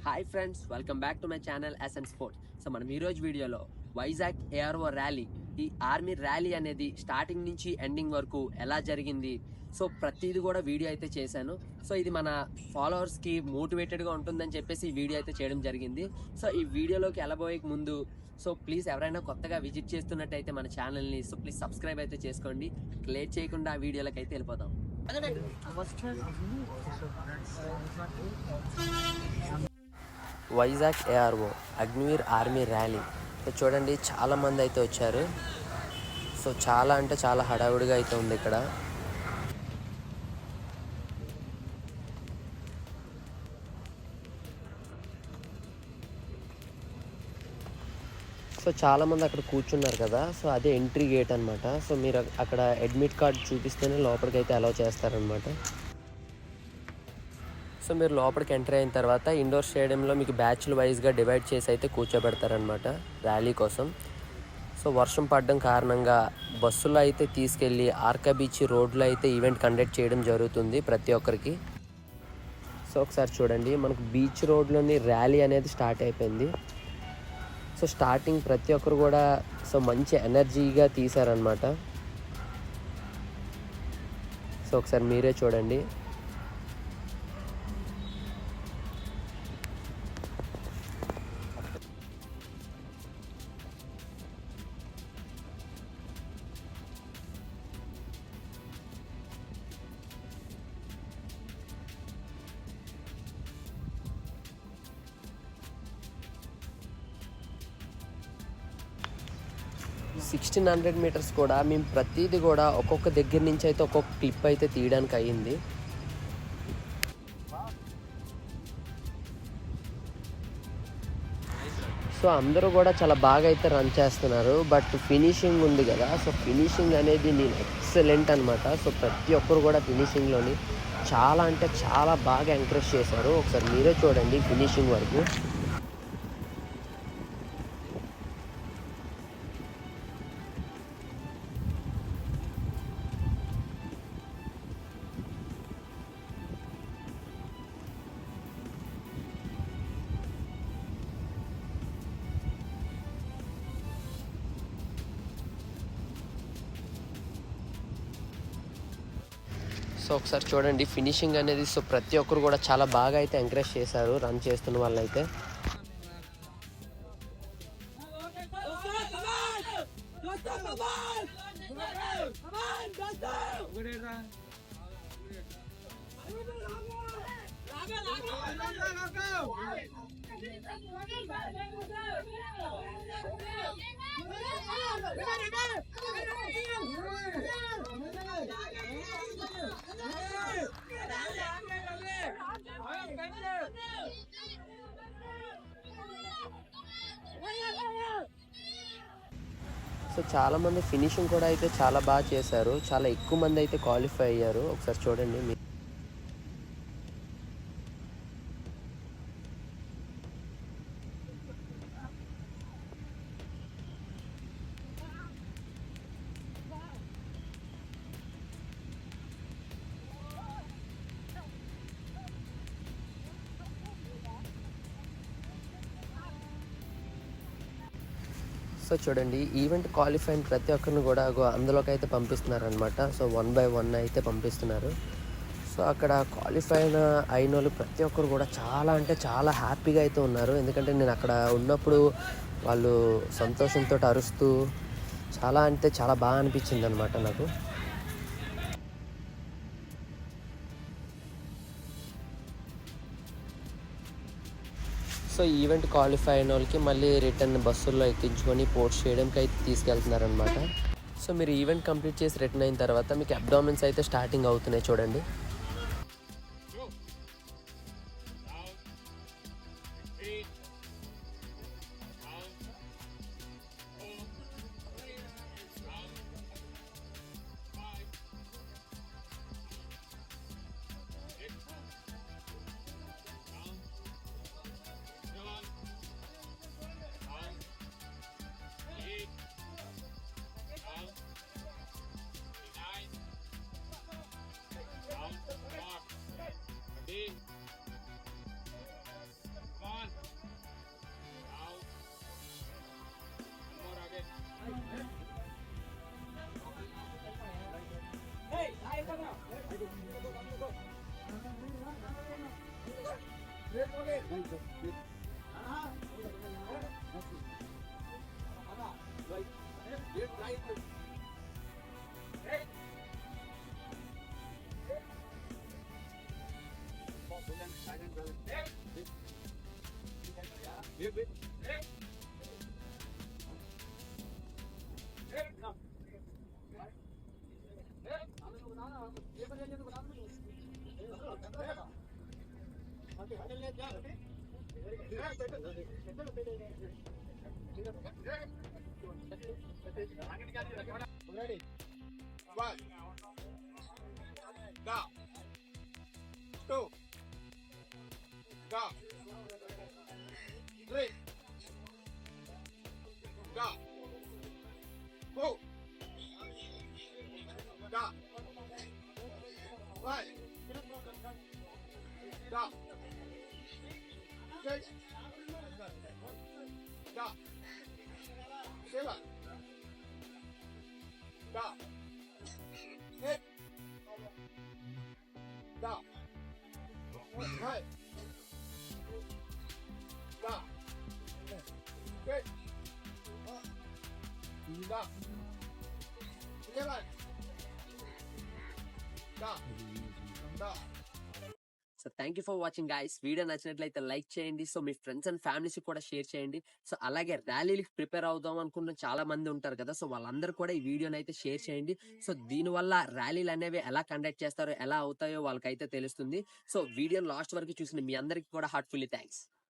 Hi friends, welcome back to my channel SN sports. So మనం ఈరోజు వీడియోలో Vizag ARO rally, ఈ ఆర్మీ ర్యాలీ అనేది స్టార్టింగ్ నుంచి ఎండింగ్ వరకు ఎలా జరిగింది, సో ప్రతిది కూడా వీడియో అయితే చేశాను. సో ఇది మన ఫాలోవర్స్కి మోటివేటెడ్గా ఉంటుందని చెప్పేసి ఈ వీడియో అయితే చేయడం జరిగింది. సో ఈ వీడియోలోకి వెళ్ళబోయే ముందు సో ప్లీజ్ ఎవరైనా కొత్తగా విజిట్ చేస్తున్నట్టయితే మన ఛానల్ని సో ప్లీజ్ సబ్స్క్రైబ్ అయితే చేసుకోండి. లేట్ చేయకుండా ఆ వీడియోలోకి అయితే వెళ్ళిపోదాం. Vizag ARO Agniveer army rally. So చూడండి, చాలామంది అయితే వచ్చారు. సో చాలా అంటే చాలా హడావుడిగా అయితే ఉంది ఇక్కడ. సో చాలామంది అక్కడ కూర్చున్నారు కదా, సో అదే ఎంట్రీ గేట్ అనమాట. సో మీరు అక్కడ అడ్మిట్ కార్డ్ చూపిస్తేనే లోపలికి అయితే అలౌ చేస్తారనమాట. సో మీరు లోపలికి ఎంటర్ అయిన తర్వాత ఇండోర్ స్టేడియంలో మీకు బ్యాచ్ల వైజ్గా డివైడ్ చేసి అయితే కూర్చోబెడతారనమాట ర్యాలీ కోసం. సో వర్షం పడడం కారణంగా బస్సులో అయితే తీసుకెళ్ళి ఆర్కా బీచ్ రోడ్లో అయితే ఈవెంట్ కండక్ట్ చేయడం జరుగుతుంది ప్రతి ఒక్కరికి. సో ఒకసారి చూడండి, మనకు బీచ్ రోడ్లోని ర్యాలీ అనేది స్టార్ట్ అయిపోయింది. సో స్టార్టింగ్ ప్రతి ఒక్కరు కూడా సో మంచి ఎనర్జీగా తీశారనమాట. సో ఒకసారి మీరే చూడండి. సిక్స్టీన్ 1600 మీటర్స్ కూడా మేము ప్రతిదీ కూడా ఒక్కొక్క దగ్గర నుంచి అయితే ఒక్కొక్క క్లిప్ అయితే తీయడానికి అయ్యింది. సో అందరూ కూడా చాలా బాగా అయితే రన్ చేస్తున్నారు. బట్ ఫినిషింగ్ ఉంది కదా, సో ఫినిషింగ్ అనేది నేను ఎక్సలెంట్ అనమాట. సో ప్రతి ఒక్కరు కూడా ఫినిషింగ్లోని చాలా అంటే చాలా బాగా ఎంకరేజ్ చేశారు. ఒకసారి మీరే చూడండి ఫినిషింగ్ వరకు. సో ఒకసారి చూడండి ఫినిషింగ్ అనేది. సో ప్రతి ఒక్కరు కూడా చాలా బాగా అయితే ఎంకరేజ్ చేశారు రన్ చేస్తున్న వాళ్ళైతే. సో చాలామంది ఫినిషింగ్ కూడా అయితే చాలా బాగా చేశారు. చాలా ఎక్కువ మంది అయితే క్వాలిఫై అయ్యారు. ఒకసారి చూడండి మీరు. సో చూడండి, ఈవెంట్ క్వాలిఫై అయిన ప్రతి ఒక్కరిని కూడా అందులోకి అయితే పంపిస్తున్నారనమాట. సో 1 by 1 అయితే పంపిస్తున్నారు. సో అక్కడ క్వాలిఫై అయిన వాళ్ళు ప్రతి ఒక్కరు కూడా చాలా అంటే చాలా హ్యాపీగా అయితే ఉన్నారు. ఎందుకంటే నేను అక్కడ ఉన్నప్పుడు వాళ్ళు సంతోషంతో అరుస్తూ చాలా అంటే చాలా బాగా అనిపించింది అనమాట నాకు. సో ఈవెంట్ క్వాలిఫై అయిన వాళ్ళకి మళ్ళీ రిటర్న్ బస్సుల్లో ఎక్కించుకొని పోర్ట్ స్టేడియంకి అయితే తీసుకెళ్తున్నారనమాట. సో మీరు ఈవెంట్ కంప్లీట్ చేసి రిటర్న్ అయిన తర్వాత మీకు అబ్డామిన్స్ అయితే స్టార్టింగ్ అవుతున్నాయి చూడండి. Ready? One. Go. Two. Go. Three. Go. Four. Go. Five. Go. Six. Go. Seven. Go. Eight. Go. Nine. Go. 10. Go. 11. Go. Go. So thank you for watching guys. Video నచ్చినట్లయితే like చేయండి. So me friends and families కూడా share చేయండి. So అలాగే ర్యాలీకి prepare అవుదాం అనుకున్న చాలా మంది ఉంటారు కదా, సో వాళ్ళందరూ కూడా ఈ వీడియోని అయితే షేర్ చేయండి. సో దీనివల్ల ర్యాలీలు అనేవి ఎలా కండక్ట్ చేస్తారో, ఎలా అవుతాయో వాళ్ళకైతే తెలుస్తుంది. సో వీడియోని లాస్ట్ వరకు చూసిన మీ అందరికి కూడా హార్ట్ఫుల్లీ థ్యాంక్స్.